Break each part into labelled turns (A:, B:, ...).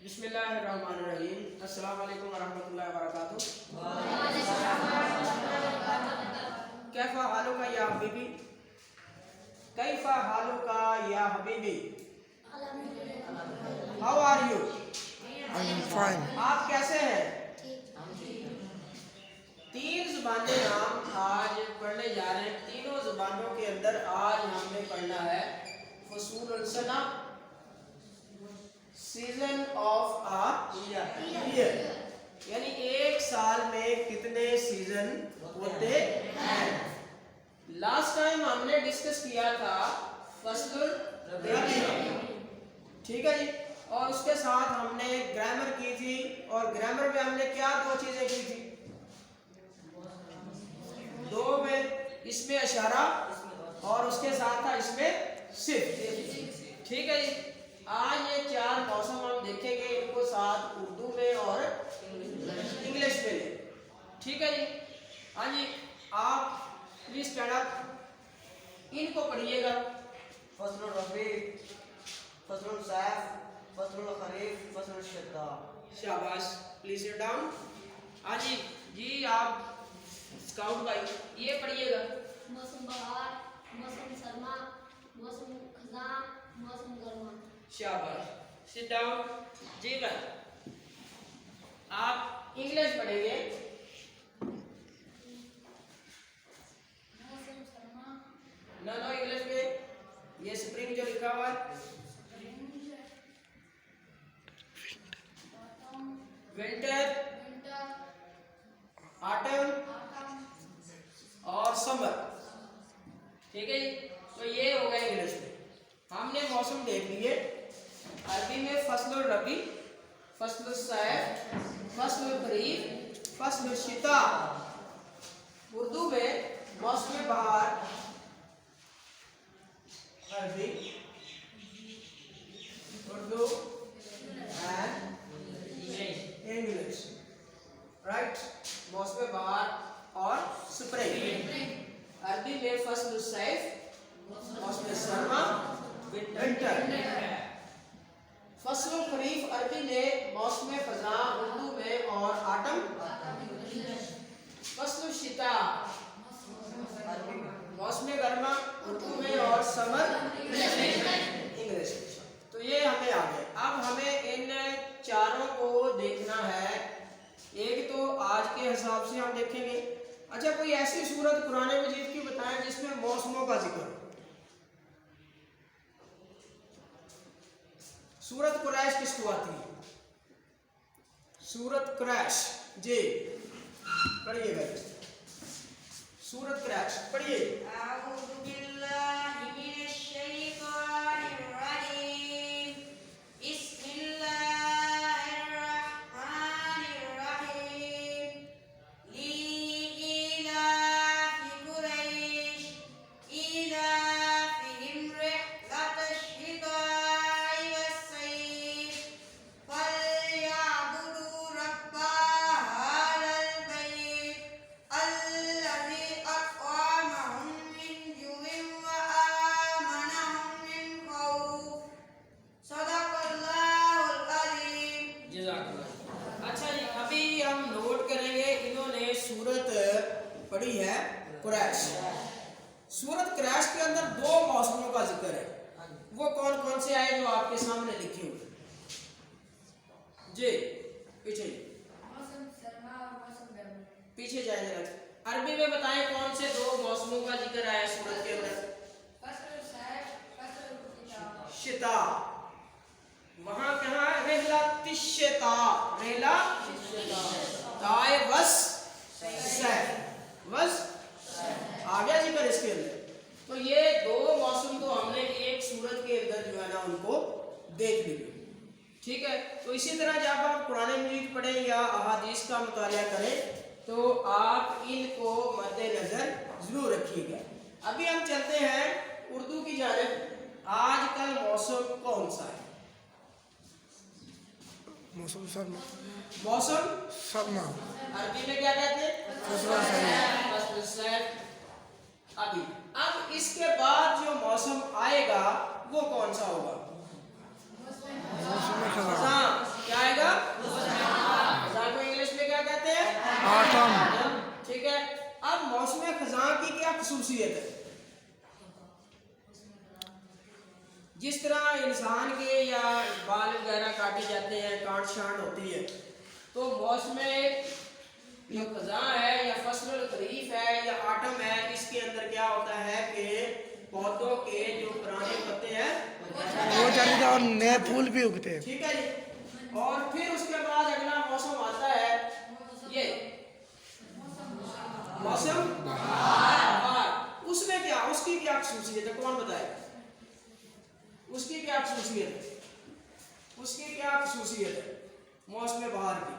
A: बिस्मिल्लाहिर्रहमानिर्रहीम। अस्सलाम वालेकुम वरहमतुल्लाहि वबरकातुह। कैफा हालुका या हबीबी, कैफा हालुका या हबीबी, हाउ आर यू, आप कैसे हैं। तीन जुबानें हम आज पढ़ने जा रहे हैं। तीनों जुबानों के अंदर आज हमने पढ़ना है फसूल सना, सीजन ऑफ अ ईयर, यानी एक साल में कितने सीजन होते हैं। लास्ट टाइम हमने डिस्कस किया था फसलुल रबी, ठीक है जी, और उसके साथ हमने ग्रामर की थी। और ग्रामर में हमने क्या दो चीजें की थी, दो में इसमें इशारा और उसके साथ था इसमें सिर्फ, ठीक है जी। आज ये चार मौसम हम देखेंगे, इनको साथ उर्दू में और इंग्लिश में, ठीक है जी। हाँ जी, आप प्लीज स्टैंड अप, इनको पढ़िएगा।
B: फसलुल रबी, फसलुल सैफ, फसलुल खरीफ, फसलुल शिता।
A: शाबाश, प्लीज सिट डाउन। हाँ जी जी, आप स्काउट भाई ये पढ़िएगा।
C: मौसम बहार, मौसम सरमा, मौसम खज़ां, मौसम गर्मा।
A: शाबाश, सिट डाउन। जी भाई, आप इंग्लिश पढ़ेंगे।
C: मौसम सरमा,
A: नो इंग्लिश में ये स्प्रिंग जो लिखा हुआ है, विंटर, ऑटम और समर, ठीक है जी। तो ये हो गया इंग्लिश में। हमने मौसम देख लिए। अरबी में फसलुल रबी, फसलुल सैफ, फसलुल खरीफ, फसलुल शिता। उर्दू में मौसम बहार, अरबी, उर्दू एंड इंग्लिश, राइट। मौसम बहार और स्प्रिंग। अरबी में फसलुल सैफ, मौसम सरमा, विंटर। फसलुल खरीफ अरबी में मौसम खज़ां उर्दू में और आटम। फसलुल शिता मौसम गर्मा उर्दू में और समर इंग्लिश। तो ये हमें आ गए। अब हमें इन चारों को देखना है। एक तो आज के हिसाब से हम देखेंगे। अच्छा, कोई ऐसी सूरत कुरान मजीद की बताएं जिसमें मौसमों का जिक्र हो। सूरत कुरैश किसको आती है, सूरत कुरैश जी, पढ़िएगा। सूरत कुरैश पढ़िए।
B: अऊज़ु बिल्लाहि मिनश शैतानिर रजीम, बिस्मिल्लाहिर रहमानिर रहीम, लीइलाफि कुरैश, ईलाफिहिम रिह्लतश शिताइ वस्सैफ, फलयअबुदू रब्ब हाज़ल बैत अल्लज़ी अत्'अमहुम मिन जुइन व आमनहुम मिन खौफ। सदक़ल्लाहुल अज़ीम।
A: जज़ाकल्लाह। अच्छा जी, अभी हम नोट करेंगे, इन्होंने सूरत पढ़ी है कुरैश। सूरत कुरैश के अंदर दो मौसमों का जिक्र है। वो कौन कौन से आए जो आपके सामने लिखे हुए जी, पीछे
C: मौसम सरमा, मौसम गर्मा।
A: पीछे जाए जरा। अरबी में बताएं कौन से दो मौसमों का जिक्र आया सूरत के अंदर।
C: फसलुल सैफ, फसलुल शिता।
A: शिता, वहां कहा रहला तिशता, रहला ताए वस सैफ, वस आ गया जिक्र इसके अंदर। तो ये दो मौसम तो हमने एक सूरत के अंदर जो है ना उनको देख लिए, ठीक है। तो इसी तरह जब आप कुरान मजीद पढ़ें या अहादीस का मुतालिया करें तो आप इनको मद्देनजर जरूर रखिएगा। अभी हम चलते हैं उर्दू की जानिब। आजकल मौसम कौन सा है,
D: मौसम सरमा,
A: मौसम
D: सरमा,
A: अरबी में क्या कहते हैं, फसलुल सैफ। अभी अब इसके बाद जो मौसम आएगा वो कौन सा होगा,
D: मौसम खज़ां,
A: खज़ां। क्या
D: कम।
A: ठीक है। अब मौसम खज़ां की क्या खसूसियत है? जिस तरह इंसान के या बाल वगैरह काटे जाते हैं, काट छांट होती है, तो मौसम जो खज़ां है या फसल खरीफ है या आटम है, इसके अंदर क्या होता है कि पौधों के जो पुराने पत्ते हैं
D: वो चले जाओ, नए फूल भी उगते हैं।
A: ठीक है जी। और फिर उसके बाद अगला मौसम आता है ये मौसम बहार। उसमें क्या, उसकी क्या खसूसियत है, कौन बताए? उसकी क्या खसूसियत है? उसकी क्या खसूसियत है मौसम बहार की?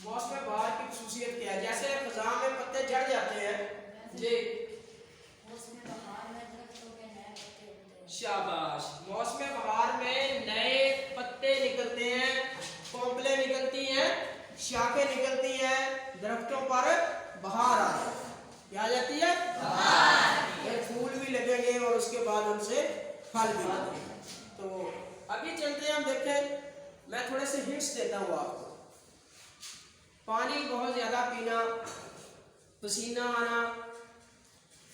A: मौसम बहार की खसूसियत क्या है? जैसे खज़ां में पत्ते झड़ जाते हैं जी, शाबाश। मौसम बहार में नए पत्ते निकलते हैं, कोंपलें निकलती हैं, शाखें निकलती हैं, दरख्तों पर बहार आती है। क्या आ जाती है? बहार। फूल भी लगेंगे और उसके बाद उनसे फल भी लगेंगे। तो अभी चलते हैं, हम देखें, मैं थोड़े से हिंट्स देता हूँ आपको। पानी बहुत ज़्यादा पीना, पसीना आना,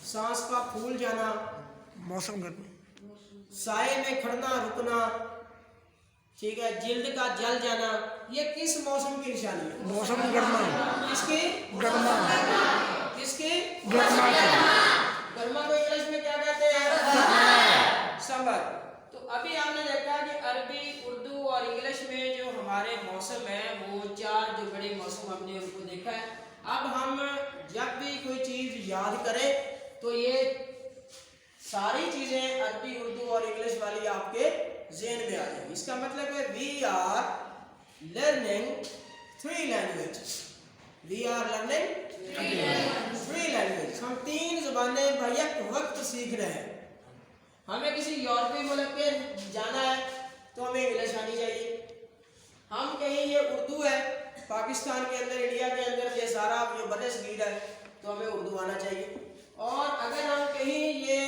A: सांस का फूल जाना,
D: मौसम गर्मी।
A: साए में खड़ना रुकना, ठीक है, जिल्द का जल जाना, ये किस मौसम की निशानी है?
D: मौसम गर्मा।
A: किसकी?
D: गर्मा।
A: किसकी?
D: गर्मा के।
A: गर्मा को इंग्लिश में क्या कहते हैं? समर। तो अभी आपने देखा कि अरबी, उर्दू और इंग्लिश में जो हमारे मौसम है, वो चार जो बड़े मौसम हमने उनको देखा है। अब हम जब भी कोई चीज़ याद करें तो ये सारी चीज़ें अरबी, उर्दू और इंग्लिश वाली आपके ज़हन में आ जाएगी। इसका मतलब है we are learning 3 languages. We are learning 3 language. हम 3 ज़बानें बैक वक्त सीख रहे हैं। हमें किसी यूरोपीय मुल्क पे जाना है तो हमें इंग्लिश आनी चाहिए। हम कहीं ये उर्दू है, पाकिस्तान के अंदर, इंडिया के अंदर ये सारा जो बदसगीर है, तो हमें उर्दू आना चाहिए। और अगर हम कहीं ये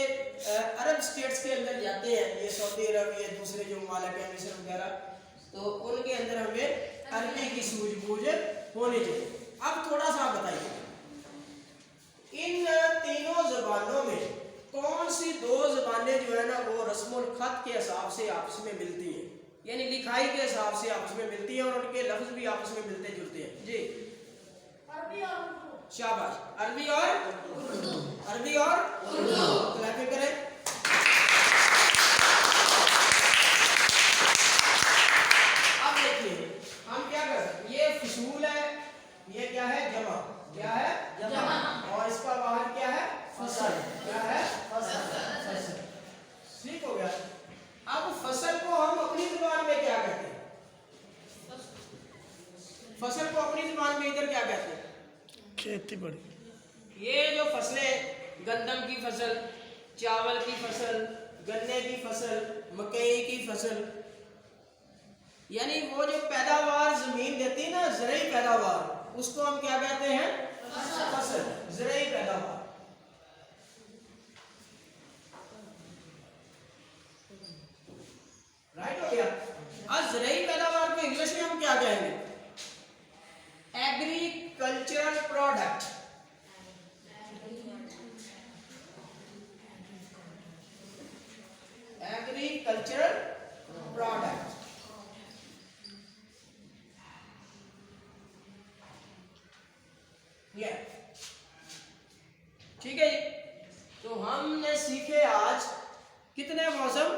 A: अरब स्टेट्स के अंदर जाते हैं, ये सऊदी अरब, ये दूसरे जो ममालिक हैं, मिस्र वगैरह, तो उनके अंदर हमें अरबी की सूझबूझ होनी चाहिए। अब थोड़ा सा बताइए, इन तीनों ज़बानों में कौन सी 2 ज़बानें जो है ना वो रस्मुल खत के हिसाब से आपस में मिलती हैं, यानी लिखाई के हिसाब से आपस में मिलती हैं और उनके लफ्ज़ भी आपस में मिलते जुलते हैं जी?
C: अरबी और उर्दू।
A: शाबाश। अरबी और उर्दू। अरबी और उर्दू। क्लैपिंग करें। अब देखिए हम क्या कर सकते हैं, ये फसूल है, ये क्या है? जमा। क्या है? जमा। और इसका वाहद क्या है? फसल। क्या है? फसल। ठीक हो गया। अब फसल को हम अपनी जुबान में क्या कहते हैं? फसल को अपनी जुबान में इधर क्या कहते हैं?
D: खेती बड़ी।
A: ये जो फसलें, गंदम की फसल, चावल की फसल, गन्ने की फसल, मकई की फसल, यानी वो जो पैदावार जमीन देती है ना, ज़रई पैदावार, उसको हम क्या कहते हैं? फसल। ज़रई पैदावार। राइट हो गया। अब ज़रई पैदावार को इंग्लिश में हम क्या कहेंगे? Agricultural product. Agricultural product. ये ठीक है जी। तो हमने सीखे आज कितने मौसम?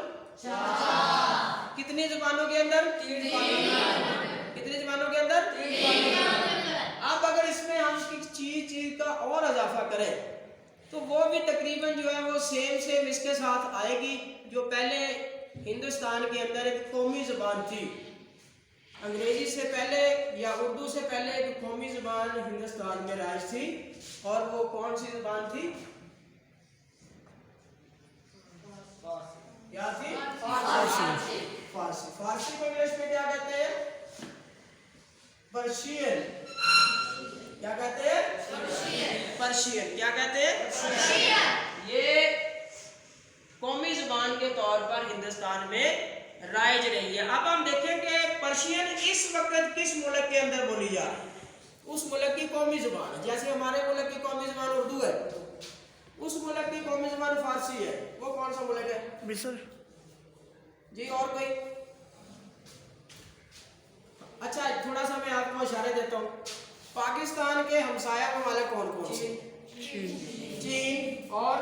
A: 4। कितनी ज़बानों के अंदर? 3 ज़बानों। कितनी ज़बानों के अंदर? 3। अब अगर इसमें हम चीज का और इजाफा करें तो वो भी तकरीबन जो है वो सेम इसके साथ आएगी। जो पहले हिंदुस्तान के अंदर एक कौमी ज़बान थी, अंग्रेजी से पहले या उर्दू से पहले एक कौमी ज़बान हिंदुस्तान में राज थी, और वो कौन सी ज़बान थी? क्या थी? फारसी। फारसी। फारसी को इंग्लिश में क्या कहते हैं? पर्शियन। क्या कहते हैं? पर्शियन। क्या कहते हैं? पर्शियन। ये कौमी ज़बान के तौर पर हिंदुस्तान में राइज रही है। अब हम देखें कि पर्शियन इस वक्त किस मुल्क के अंदर बोली जा रही है। उस मुल्क की कौमी जुबान है। जैसे हमारे मुल्क की कौमी जुबान उर्दू है, उस मुल्क की कौमी जुबान फारसी है। वो कौन सा मुल्क है
D: मिस्र।
A: जी? और कोई? अच्छा, थोड़ा सा मैं आपको इशारे देता हूँ। पाकिस्तान के हमसाया ममालिक कौन कौन से? चीन और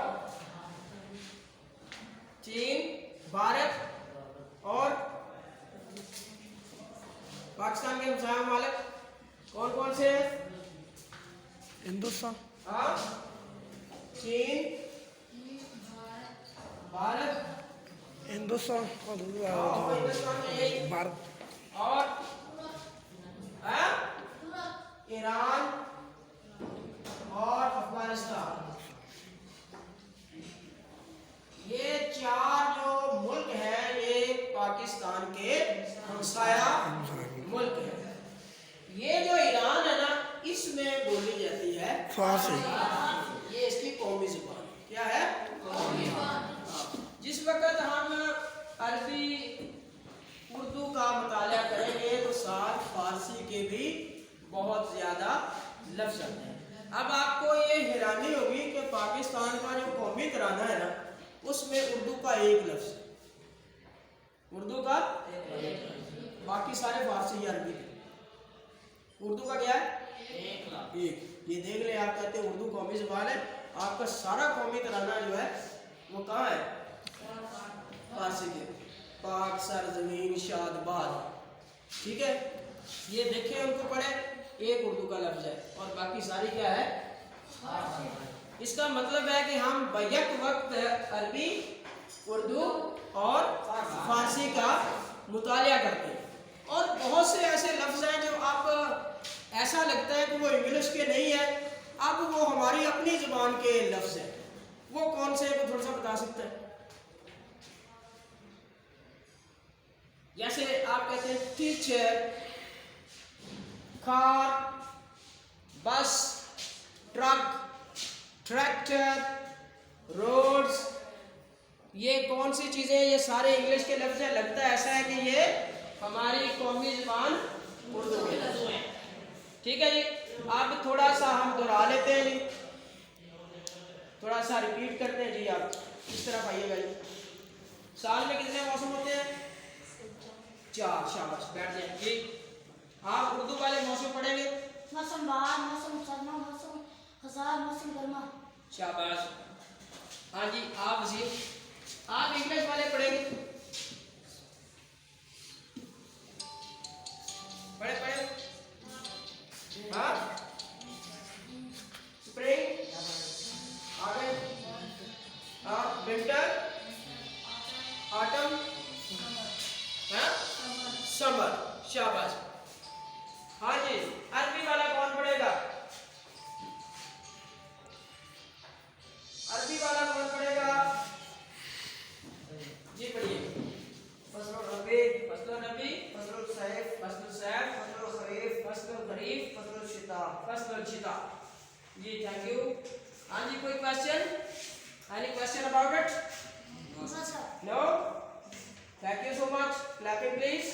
A: भारत और पाकिस्तान के हमसाया ममालिक कौन कौन से हैं?
D: हिंदुस्तान।
A: हाँ, चीन, भारत
D: हिंदुस्तान और
A: हिंदुस्तान में यही,
D: भारत।
A: और ईरान और अफगानिस्तान। ये चार जो मुल्क हैं ये पाकिस्तान के हमसाया मुल्क हैं। ये जो ईरान है ना, इसमें बोली जाती है
D: फारसी।
A: ये इसकी कौमी जुबान क्या है? जिस वक्त हम अरबी उर्दू का मुताला करेंगे तो साथ फारसी के भी बहुत ज़्यादा लफ्ज़ आते हैं। अब आपको ये हैरानी होगी कि पाकिस्तान का जो कौमी तराना है ना, उसमें उर्दू का एक लफ्ज़ है, उर्दू का बाकी सारे फारसी या अरबी। उर्दू का क्या है? एक। ये देख ले, आप कहते हैं उर्दू कौमी ज़ुबान है, आपका सारा कौमी तराना जो है वो कहाँ है? फारसी के। पाक सरजमीन शादबाद, ठीक है। ये देखें, उनको पढ़े, एक उर्दू का लफ्ज़ है और बाकी सारी क्या है? इसका मतलब है कि हम बैक वक्त अरबी, उर्दू और फारसी का मुतालिया करते हैं। और बहुत से ऐसे लफ्ज़ हैं जो आप ऐसा लगता है कि वो इंग्लिश के नहीं है, अब वो हमारी अपनी ज़ुबान के लफ्ज़ हैं। वो कौन से हैं, वो थोड़ा सा बता सकते हैं? जैसे आप कहते हैं टीचर, कार, बस, ट्रक, ट्रैक्टर, रोड्स, ये कौन सी चीज़ें? ये सारे इंग्लिश के लफ्ज़ हैं। लगता है ऐसा है कि ये हमारी कौमी ज़ुबान उर्दू के लफ्ज़ हैं, ठीक है जी। अब थोड़ा सा हम दोहरा लेते हैं जी, थोड़ा सा रिपीट करते हैं जी। आप इस तरफ आइएगा जी। साल में कितने मौसम होते हैं? 4। शाबाश, बैठ जाए जी। आप उर्दू वाले मौसम पढ़ेंगे?
C: मौसम बहार, मौसम सरमा, मौसम खज़ार, मौसम गर्मा।
A: शाबाश। हाँ जी, आप जी, आप इंग्लिश वाले पढ़ेंगे? पढ़े? हाँ, स्प्रिंग, आगे, हाँ, विंटर, ऑटम, हाँ, समर। शाबाश। हाँ जी, अरबी वाला कौन पढ़ेगा? अरबी वाला कौन पढ़ेगा जी? पढ़िए। फसलुल रबी, फसलुल नबी, फसलुल सैफ, फसलुल सैफ, फसलुल खरीफ, फसलुल खरीफ, फसलुल शिता, फसलुल शिता। जी, थैंक यू। हाँ जी, कोई question? Any question about it?
C: No, sir.
A: No? Thank you so much. Clapping please.